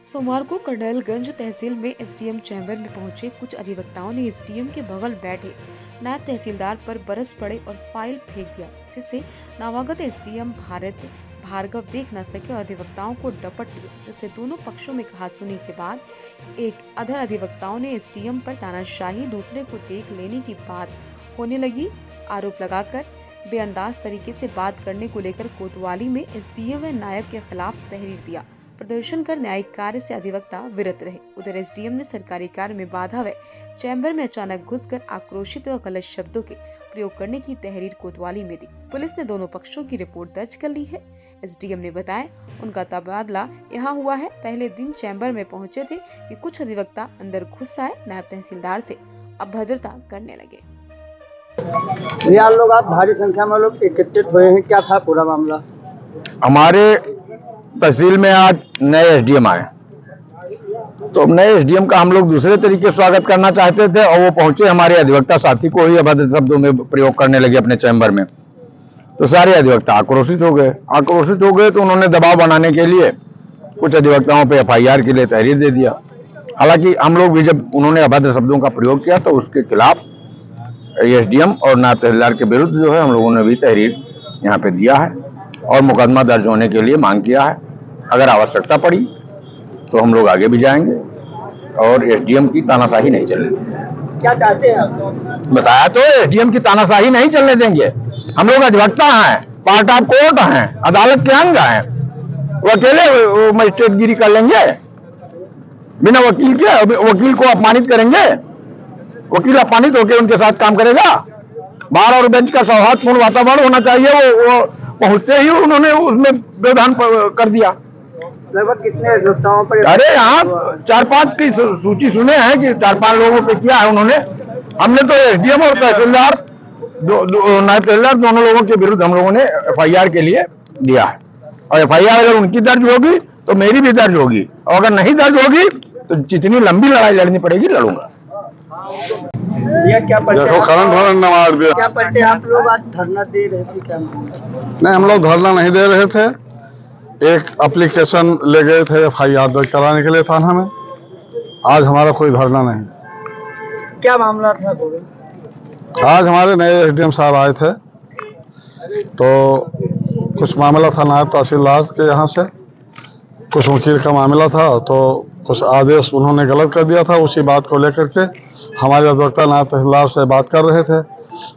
सोमवार को कर्नलगंज तहसील में एसडीएम चैम्बर में पहुंचे कुछ अधिवक्ताओं ने एसडीएम के बगल बैठे नायब तहसीलदार पर बरस पड़े और फाइल फेंक दिया, जिससे नवागत एसडीएम भारत भार्गव देख न सके और अधिवक्ताओं को डपट लिया, जिससे दोनों पक्षों में कहासुनी के बाद एक अधर अधिवक्ताओं ने एसडीएम पर तानाशाही दूसरे को देख लेने की बात होने लगी। आरोप लगाकर बेअंदाज तरीके से बात करने को लेकर कोतवाली में एसडीएम व नायब के खिलाफ तहरीर दिया। प्रदर्शन कर न्यायिक कार्य से अधिवक्ता विरत रहे। उधर एसडीएम ने सरकारी कार्य में बाधा व चैम्बर में अचानक घुसकर आक्रोशित व गलत शब्दों के प्रयोग करने की तहरीर कोतवाली में दी। पुलिस ने दोनों पक्षों की रिपोर्ट दर्ज कर ली है। एसडीएम ने बताया उनका तबादला यहाँ हुआ है। पहले दिन चैम्बर में पहुँचे थे कि कुछ अधिवक्ता अंदर घुस आए, नायब तहसीलदार से अभद्रता करने लगे। यार लोग आप भारी संख्या में लोग एकत्रित हुए हैं, क्या था पूरा मामला? हमारे तहसील में आज नए एसडीएम आए, तो नए एसडीएम का हम लोग दूसरे तरीके से स्वागत करना चाहते थे और वो पहुंचे, हमारे अधिवक्ता साथी को ही अभद्र शब्दों में प्रयोग करने लगे अपने चैम्बर में। तो सारे अधिवक्ता आक्रोशित हो गए तो उन्होंने दबाव बनाने के लिए कुछ अधिवक्ताओं पे एफआईआर के लिए तहरीर दे दिया। हालांकि हम लोग भी जब उन्होंने अभद्र शब्दों का प्रयोग किया तो उसके खिलाफ एसडीएम और नायब तहसीलदार के विरुद्ध जो है हम लोगों ने भी तहरीर यहाँ पे दिया है और मुकदमा दर्ज होने के लिए मांग किया है। अगर आवश्यकता पड़ी तो हम लोग आगे भी जाएंगे और एसडीएम की तानाशाही नहीं चलने देंगे। क्या चाहते हैं आप? बताया तो, एसडीएम की तानाशाही नहीं चलने देंगे। हम लोग अधिवक्ता हैं, पार्ट ऑफ कोर्ट हैं, अदालत के अंग हैं। वो अकेले मजिस्ट्रेटगिरी कर लेंगे बिना वकील के? वकील को अपमानित करेंगे? वकील अपमानित होकर उनके साथ काम करेगा? बार और बेंच का सौहार्दपूर्ण वातावरण होना चाहिए। वो पहुंचते ही उन्होंने उसमें व्यवधान कर दिया। लगभग कितने अधिवक्ताओं पर? अरे यहाँ 4-5 की सूची सुने हैं कि 4-5 लोगों पे किया है उन्होंने। हमने तो एसडीएम और तहसीलदार नायब तहसीलदार दोनों लोगों के विरुद्ध हम लोगों ने एफआईआर के लिए दिया है और एफआईआर अगर उनकी दर्ज होगी तो मेरी भी दर्ज होगी और अगर नहीं दर्ज होगी तो जितनी लंबी लड़ाई लड़नी पड़ेगी लड़ूंगा। क्या पढ़ते आप लोग आज धरना दे रहे थे, क्या? नहीं, हम लोग धरना नहीं दे रहे थे। एक एप्लीकेशन ले गए थे एफआईआर दर्ज कराने के लिए थाना में। आज हमारा कोई धरना नहीं। क्या मामला था? आज हमारे नए एसडीएम साहब आए थे तो कुछ मामला था नायब तहसीलदार के यहाँ से, कुछ वकील का मामला था तो कुछ आदेश उन्होंने गलत कर दिया था। उसी बात को लेकर के हमारे अधिवक्ता नायब तहसीलदार से बात कर रहे थे।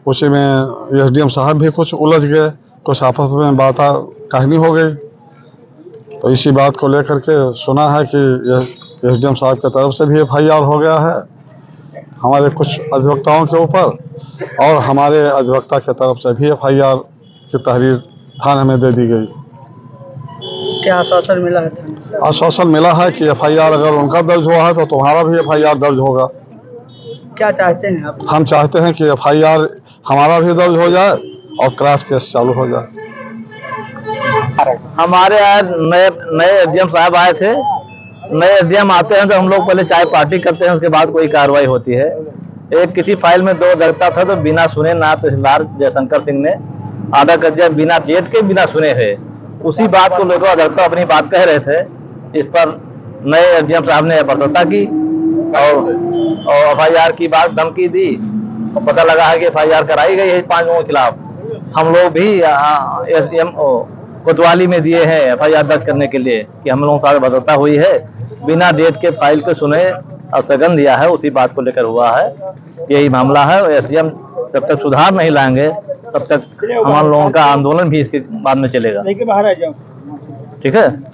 उसी में एसडीएम साहब भी कुछ उलझ गए, कुछ आपस में बात कहनी हो गई। तो इसी बात को लेकर के सुना है कि एसडीएम साहब की तरफ से भी एफआईआर हो गया है हमारे कुछ अधिवक्ताओं के ऊपर और हमारे अधिवक्ता की तरफ से भी एफआईआर की तहरीर थाने में दे दी गई। क्या आश्वासन मिला है? आश्वासन मिला है कि एफआईआर अगर उनका दर्ज हुआ है तो तुम्हारा भी एफआईआर दर्ज होगा। क्या चाहते हैं आप? हम चाहते हैं कि एफआईआर हमारा भी दर्ज हो जाए और क्रॉस केस चालू हो जाए। हमारे आज नए एसडीएम साहब आए थे। नए एसडीएम आते हैं तो हम लोग पहले चाय पार्टी करते हैं, उसके बाद कोई कार्रवाई होती है। एक किसी फाइल में 2 अधिवक्ता था तो बिना सुने नायब तहसीलदार जयशंकर सिंह ने आधा कर दिया, बिना डेट के बिना सुने है। उसी बात को लेकर अधिवक्ता अपनी बात कह रहे थे। इस पर नए एसडीएम साहब ने अभद्रता की और एफआईआर की बात धमकी दी और पता लगा है कि एफआईआर कराई गई है 5 लोगों के खिलाफ। हम लोग भी एसडीएम कोतवाली में दिए हैं एफआईआर दर्ज करने के लिए कि हम लोगों के साथ भद्रता हुई है, बिना डेट के फाइल को सुने और सगन दिया है। उसी बात को लेकर हुआ है, यही मामला है। एसडीएम जब तक सुधार नहीं लाएंगे तब तक हमारे लोगों का आंदोलन भी इसके बाद में चलेगा। बाहर आ जाओ, ठीक है।